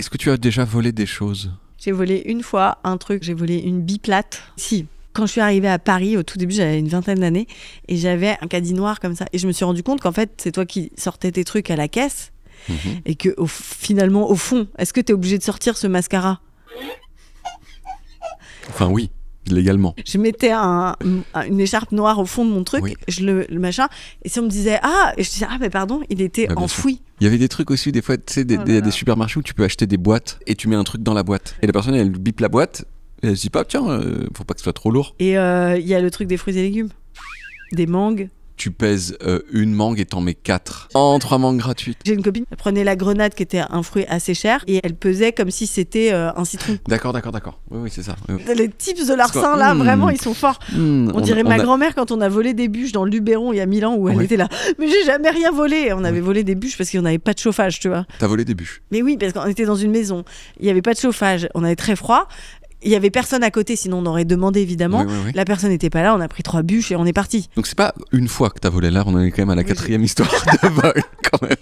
Est-ce que tu as déjà volé des choses? J'ai volé une fois un truc, j'ai volé une biplate. Si, quand je suis arrivée à Paris, au tout début, j'avais une vingtaine d'années, et j'avais un caddie noir comme ça. Et je me suis rendu compte qu'en fait, c'est toi qui sortais tes trucs à la caisse, et que finalement, au fond, est-ce que t'es obligé de sortir ce mascara? Enfin oui, légalement. Je mettais une écharpe noire au fond de mon truc, Oui. le machin, et si on me disait et je disais mais pardon, il était Bah, bien enfoui. sûr. Il y avait des trucs aussi, des fois, tu sais, des supermarchés où tu peux acheter des boîtes et tu mets un truc dans la boîte. Et la personne, elle bip la boîte et elle se dit pas, tiens, faut pas que ce soit trop lourd. Et il y a le truc des fruits et légumes, des mangues. Tu pèses une mangue et t'en mets 4. En 3 mangues gratuites. J'ai une copine, elle prenait la grenade qui était un fruit assez cher et elle pesait comme si c'était un citron. D'accord. Oui, c'est ça. Oui. Les tips de larcin là, vraiment, ils sont forts. On dirait ma grand-mère quand on a volé des bûches dans le Luberon il y a 1000 ans où elle était là. Mais j'ai jamais rien volé. On avait volé des bûches parce qu'on n'avait pas de chauffage, tu vois. T'as volé des bûches? Mais oui, parce qu'on était dans une maison. Il n'y avait pas de chauffage. On avait très froid. Il y avait personne à côté, sinon on aurait demandé évidemment. Oui. La personne n'était pas là, on a pris 3 bûches et on est parti. Donc c'est pas une fois que t'as volé, là on est quand même à la 4e histoire de vol quand même.